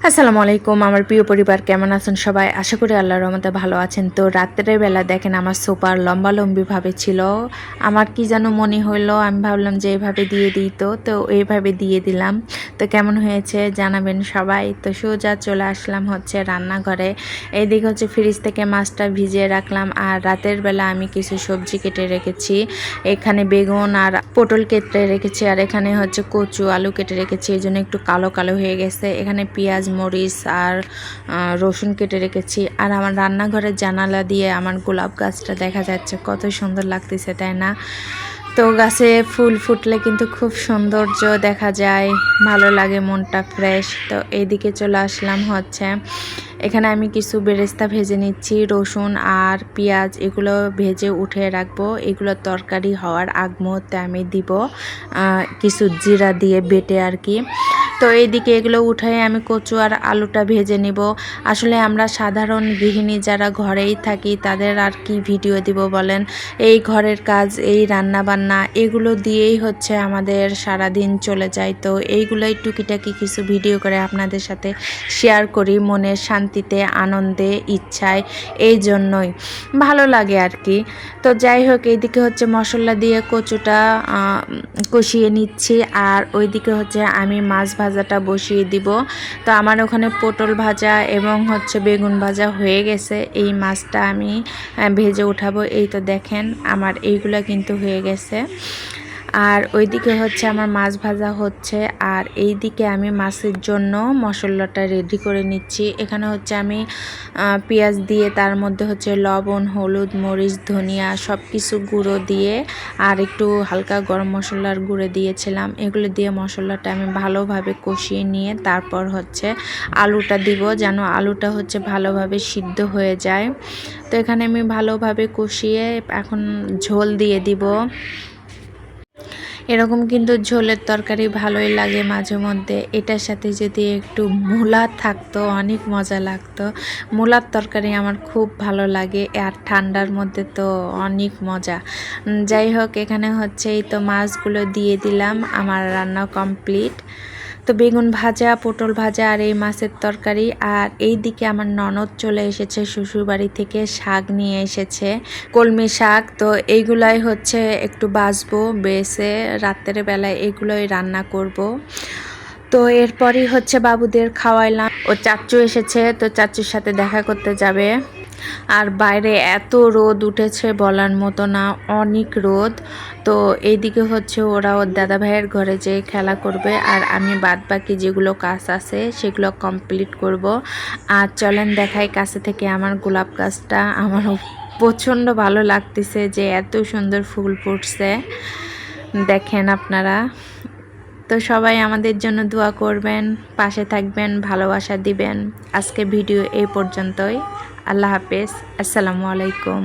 আসসালামু আলাইকুম আমার প্রিয় পরিবার, কেমন আছেন সবাই? আশা করি আল্লাহর রহমতে ভালো আছেন। তো রাত্রের বেলা দেখেন আমার সোফার লম্বালম্বিভাবে ছিল। আমার কি যেন মনে হইলো, আমি ভাবলাম যে এইভাবে দিয়ে দিই। তো এইভাবে দিয়ে দিলাম। তো কেমন হয়েছে জানাবেন সবাই। তো সোজা চলে আসলাম হচ্ছে রান্নাঘরে। এইদিকে হচ্ছে ফ্রিজ থেকে মাছটা ভিজিয়ে রাখলাম, আর রাতের বেলা আমি কিছু সবজি কেটে রেখেছি। এখানে বেগুন আর পটল কেটে রেখেছি, আর এখানে হচ্ছে কচু আলু কেটে রেখেছি, এই জন্য একটু কালো কালো হয়ে গেছে। এখানে পেঁয়াজ মরিচ আর রসুন কেটে রেখেছি। আর আমার রান্নাঘরের জানালা দিয়ে আমার গোলাপ গাছটা দেখা যাচ্ছে, কত সুন্দর লাগতেছে তাই না? তো গাছে ফুল ফুটলে কিন্তু খুব সৌন্দর্য দেখা যায়, ভালো লাগে, মনটা ফ্রেশ। তো এইদিকে চলে আসলাম হচ্ছে, এখানে আমি কিছু বেরেস্তা ভেজে নিচ্ছি, রসুন আর পেঁয়াজ এগুলো ভেজে উঠে রাখবো। এগুলো তরকারি হওয়ার আগ মুহূর্তে আমি দিব কিছু জিরা দিয়ে বেটে আর কি। তো এইদিকে এগুলো উঠাই আমি কচু আর আলুটা ভেজে নিব। আসলে আমরা সাধারণ গৃহিণী যারা ঘরেই থাকি তাদের আর কি ভিডিও দিব বলেন। এই ঘরের কাজ, এই রান্না বান্না, এগুলো দিয়েই হচ্ছে আমাদের সারা দিন চলে যায়। তো এইগুলোই টুকিটাকি কিছু ভিডিও করে আপনাদের সাথে শেয়ার করি মনের শান্তিতে, আনন্দে, ইচ্ছায়, এই জন্যই ভালো লাগে আর কি। তো যাই হোক, এইদিকে হচ্ছে মশলা দিয়ে কচুটা কষিয়ে নিচ্ছি, আর ওইদিকে হচ্ছে আমি মাছ ভাজাটা বসিয়ে দিব। তো আমার ওখানে পটল ভাজা এবং হচ্ছে বেগুন ভাজা হয়ে গেছে। এই মাছটা আমি ভেজে উঠাবো। এই তো দেখেন আমার এইগুলা কিন্তু হয়ে গেছে। আর ওইদিকে হচ্ছে আমার মাছ ভাজা হচ্ছে, আর এই দিকে আমি মাছের জন্য মশলাটা রেডি করে নিচ্ছি। এখানে হচ্ছে আমি পেঁয়াজ দিয়ে তার মধ্যে হচ্ছে লবণ, হলুদ, মরিচ, ধনিয়া সব কিছু গুঁড়ো দিয়ে আর একটু হালকা গরম মশলার গুঁড়ো দিয়েছিলাম। এগুলো দিয়ে মশলাটা আমি ভালোভাবে কষিয়ে নিয়ে তারপর হচ্ছে আলুটা দিব, যেন আলুটা হচ্ছে ভালোভাবে সিদ্ধ হয়ে যায়। তো এখানে আমি ভালোভাবে কষিয়ে এখন ঝোল দিয়ে দিব। এরকম কিন্তু ঝোলের তরকারি ভালোই লাগে মাঝে মধ্যে। এটার সাথে যদি একটু মূলা থাকতো অনেক মজা লাগতো। মূলার তরকারি আমার খুব ভালো লাগে, আর ঠান্ডার মধ্যে তো অনেক মজা। যাই হোক, এখানে হচ্ছে এই তো মাছগুলো দিয়ে দিলাম, আমার রান্না কমপ্লিট। তো বেগুন ভাজা, পটল ভাজা আর এই মাছের তরকারি। আর এই দিকে আমার ননদ চলে এসেছে শ্বশুরবাড়ি থেকে, শাক নিয়ে এসেছে, কলমি শাক। তো এইগুলাই হচ্ছে একটু বাছবো, বেছে রাতের বেলায় এগুলোই রান্না করব। তো এরপরই হচ্ছে বাবুদের খাওয়াইলাম। ও চাচ্চু এসেছে, তো চাচ্চুর সাথে দেখা করতে যাবে। আর বাইরে এত রোদ উঠেছে বলার মতো না, অনেক রোদ। তো এইদিকে হচ্ছে ওরা ওর দাদা ভাইয়ের ঘরে যেয়ে খেলা করবে, আর আমি বাদ বাকি যেগুলো কাজ আছে সেগুলো কমপ্লিট করব। আর চলেন দেখাই কাছে থেকে আমার গোলাপ গাছটা। আমারও প্রচণ্ড ভালো লাগতেছে যে এত সুন্দর ফুল ফুটছে, দেখেন আপনারা। তো সবাই আমাদের জন্য দোয়া করবেন, পাশে থাকবেন, ভালোবাসা দিবেন। আজকে ভিডিও এই পর্যন্তই। আল্লাহ হাফেজ, আসসালামু আলাইকুম।